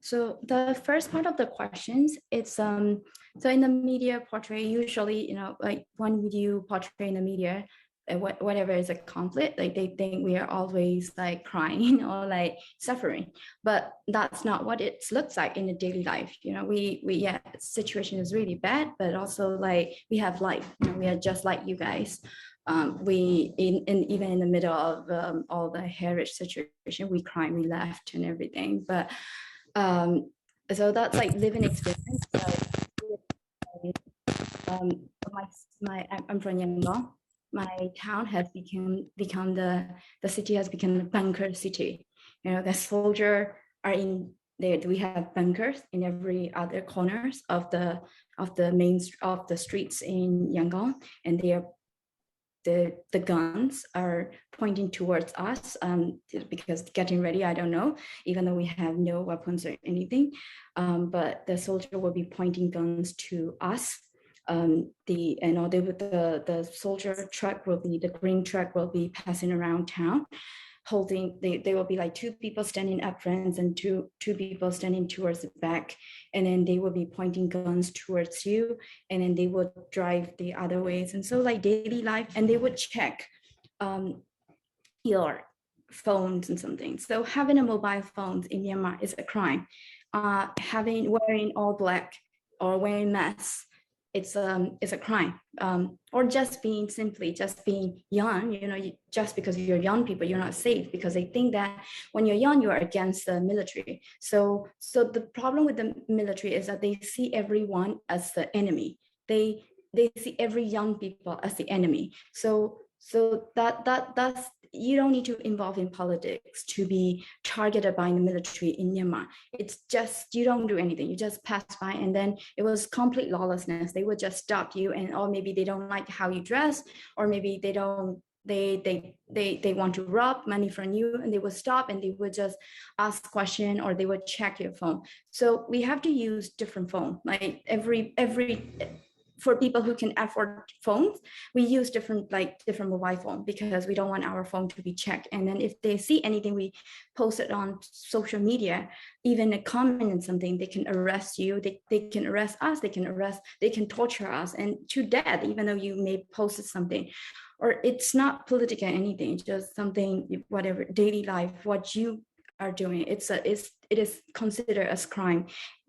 So the first part of the questions, it's so in the media portray, usually, like when you portray in the media, whatever is a conflict, like they think we are always like crying or like suffering, but that's not what it looks like in the daily life. We yeah, situation is really bad, but also like we have life. We are just like you guys. We even in the middle of all the heritage situation, we cry, we laughed and everything, but um, so that's like living experience. I'm from Yangon. My town has become the city has become a bunker city. The soldier are in there. We have bunkers in every other corners of the streets in Yangon, and they are the guns are pointing towards us because getting ready, I don't know, even though we have no weapons or anything, but the soldier will be pointing guns to us. The soldier truck will be, the green truck will be passing around town holding, they will be like two people standing up front and two people standing towards the back, and then they will be pointing guns towards you, and then they would drive the other ways. And so like daily life, and they would check your phones and something. So having a mobile phone in Myanmar is a crime. Wearing all black or wearing masks, it's a crime. Or just being young, just because you're young people, you're not safe, because they think that when you're young, you are against the military. So the problem with the military is that they see everyone as the enemy. They see every young people as the enemy. So that's, you don't need to involve in politics to be targeted by the military in Myanmar. It's just, you don't do anything, you just pass by, and then it was complete lawlessness. They would just stop you, and or maybe they don't like how you dress, or maybe they want to rob money from you, and they would stop and they would just ask question, or they would check your phone. So we have to use different phone, like every for people who can afford phones, we use different mobile phone, because we don't want our phone to be checked. And then if they see anything we posted on social media, even a comment and something, they can arrest you, they can arrest us, they can torture us and to death, even though you may post something. Or it's not political anything, just something, whatever, daily life, what you are doing, it is considered as crime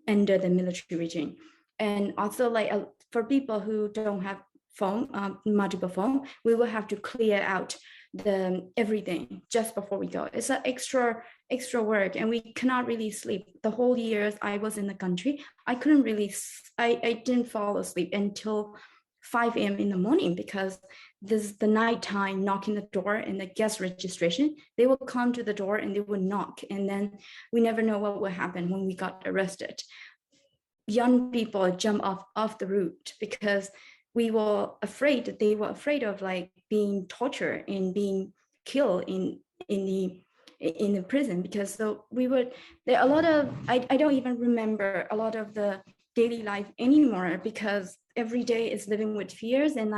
under the military regime. And also for people who don't have phone, multiple phone, we will have to clear out everything just before we go. It's an extra work, and we cannot really sleep. The whole years I was in the country, I couldn't really, I didn't fall asleep until 5 a.m. in the morning, because this is the nighttime knocking the door and the guest registration. They will come to the door and they will knock, and then we never know what will happen when we got arrested. Young people jump off the roof because they were afraid of like being tortured and being killed in the prison. Because so there are a lot of, I don't even remember a lot of the daily life anymore, because every day is living with fears, and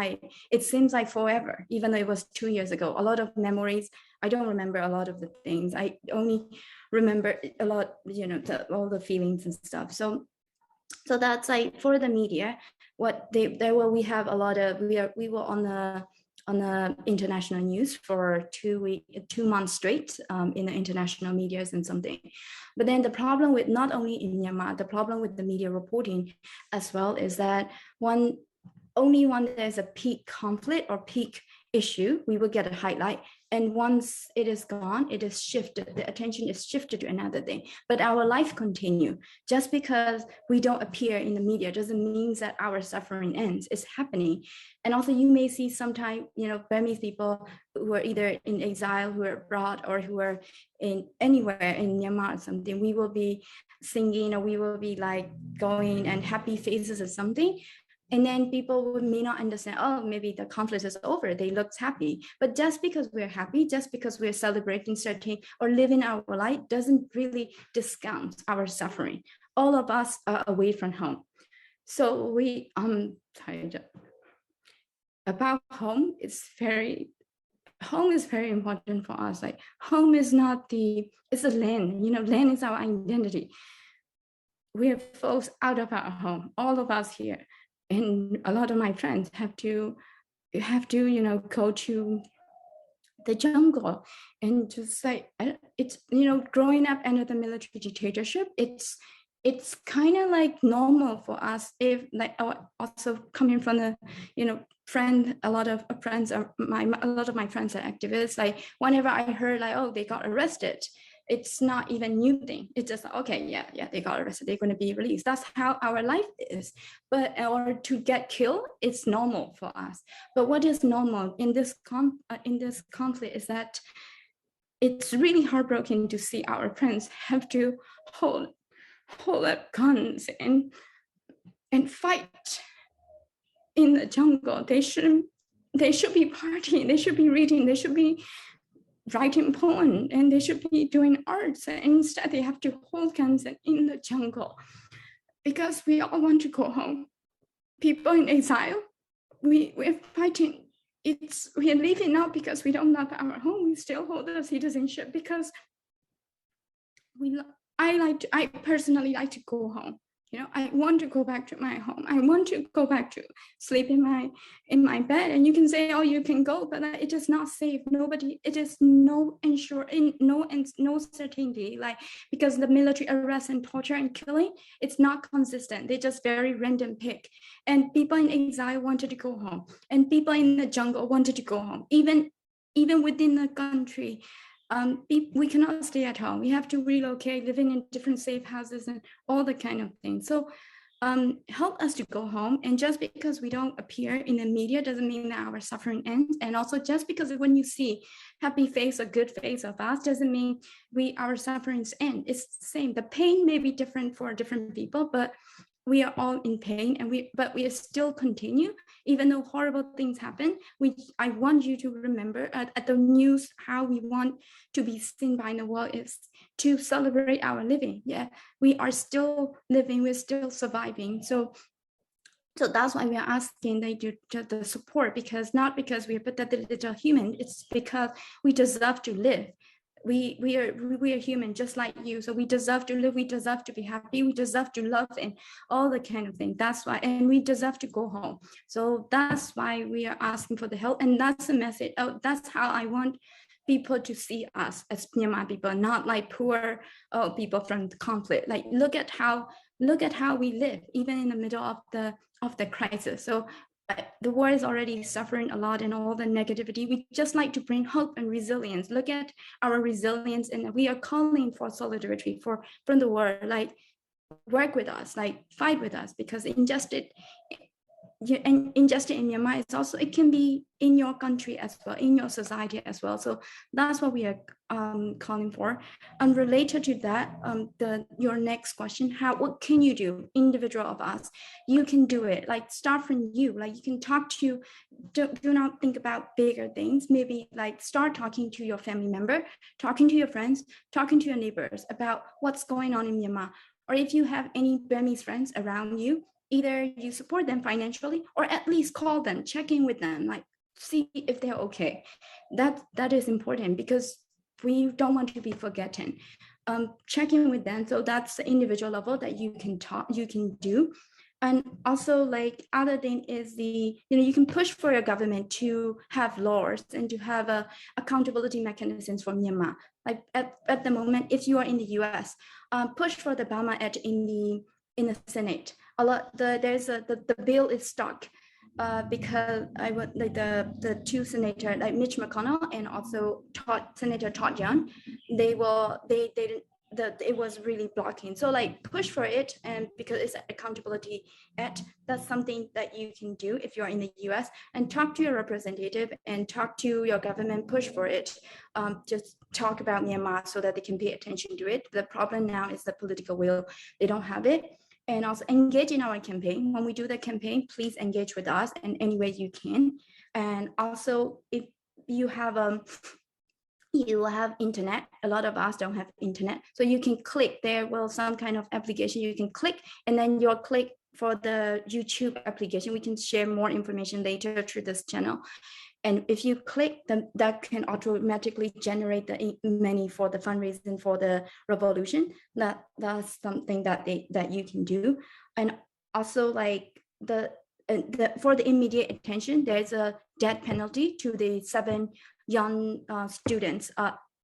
it seems like forever, even though it was 2 years ago. A lot of memories, I don't remember a lot of the things. I only remember a lot, all the feelings and stuff. So that's like for the media, we have a lot of, we were on the international news for 2 months straight, in the international medias and something. But then the problem with, not only in Myanmar, the problem with the media reporting as well is that only when there's a peak conflict or peak issue, we will get a highlight. And once it is gone, it is shifted, the attention is shifted to another thing. But our life continue. Just because we don't appear in the media doesn't mean that our suffering ends. It's happening. And also you may see sometimes, Burmese people who are either in exile, who are abroad, or who are in anywhere in Myanmar or something, we will be singing, or we will be like going and happy faces or something. And then people may not understand, oh, maybe the conflict is over, they look happy. But just because we're happy, just because we're celebrating certain or living our life, doesn't really discount our suffering. All of us are away from home. So we, about home, home is very important for us. Like home is not it's a land, land is our identity. we are forced out of our home, all of us here. And a lot of my friends have to, go to the jungle. And just like, it's, growing up under the military dictatorship, it's kind of like normal for us. If like, also coming from the, a lot of my friends are activists. Like whenever I heard like, oh, they got arrested, it's not even new thing. It's just okay, yeah, they got arrested, they're going to be released. That's how our life is. But in order to get killed, it's normal for us. But what is normal in this conflict is that it's really heartbreaking to see our friends have to hold up guns and fight in the jungle. They should be partying, they should be reading, they should be writing poems, and they should be doing arts. And instead they have to hold guns in the jungle because we all want to go home. People in exile, we're fighting. We are leaving not because we don't love our home. We still hold the citizenship because I personally like to go home. I want to go back to my home. I want to go back to sleep in my bed. And you can say, oh, you can go, but it is not safe. It is no certainty. Like, because the military arrest and torture and killing, it's not consistent. They just very random pick. And people in exile wanted to go home, and people in the jungle wanted to go home. Even within the country, we cannot stay at home. We have to relocate, living in different safe houses and all the kind of things. So help us to go home. And just because we don't appear in the media doesn't mean that our suffering ends. And also just because when you see happy face or good face of us doesn't mean our sufferings end. It's the same. The pain may be different for different people, but we are all in pain, and we still continue, even though horrible things happen. I want you to remember at the news, how we want to be seen by the world is to celebrate our living. Yeah, we are still living, we're still surviving. So that's why we are asking they do the support, because not because we are pathetic little human, it's because we deserve to live. We are human just like you, so we deserve to live, we deserve to be happy, we deserve to love, and all the kind of thing. That's why, and we deserve to go home. So that's why we are asking for the help, and that's the message. That's how I want people to see us as Myanmar people, not like poor people from the conflict. Like look at how we live even in the middle of the crisis. So the world is already suffering a lot and all the negativity. We just like to bring hope and resilience. Look at our resilience, and we are calling for solidarity from the world. Like work with us, like fight with us, because injustice in Myanmar, it's also, it can be in your country as well, in your society as well. So that's what we are calling for. Related to that, your next question, what can you do, individual of us? You can do it, like start from you. Like you can talk to, do not think about bigger things. Maybe like start talking to your family member, talking to your friends, talking to your neighbors about what's going on in Myanmar. Or if you have any Burmese friends around you, either you support them financially or at least call them, check in with them, like see if they're okay. That is important, because we don't want to be forgotten. Check in with them. So that's the individual level that you can do. And also, like, other thing is you can push for your government to have laws and to have accountability mechanisms for Myanmar. Like at the moment, if you are in the US, push for the Burma Act in the Senate. The bill is stuck because I would like the two senators, like Mitch McConnell and also Senator Todd Young, it was really blocking. So like push for it, and because it's an accountability act, that's something that you can do if you're in the US, and talk to your representative and talk to your government, push for it. Just talk about Myanmar so that they can pay attention to it. The problem now is the political will. They don't have it. And also engage in our campaign. When we do the campaign, please engage with us in any way you can. And also, if you have internet, a lot of us don't have internet, so you can click, there will some kind of application you can click, and then you'll click for the YouTube application. We can share more information later through this channel. And if you click them, that can automatically generate the money for the fundraising for the revolution. That's something that you can do. And also like for the immediate attention, there's a death penalty to the 7 young students.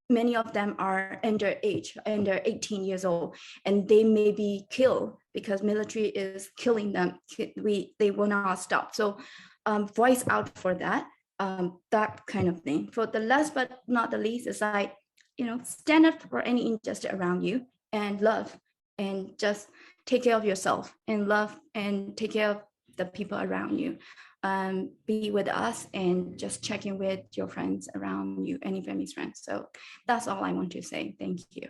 Many of them are under 18 years old, and they may be killed because military is killing them. They will not stop. So voice out for that. That kind of thing. For the last but not the least is like, stand up for any injustice around you and love, and just take care of yourself and love and take care of the people around you. Be with us and just check in with your friends around you, any Burmese friends. So that's all I want to say. Thank you.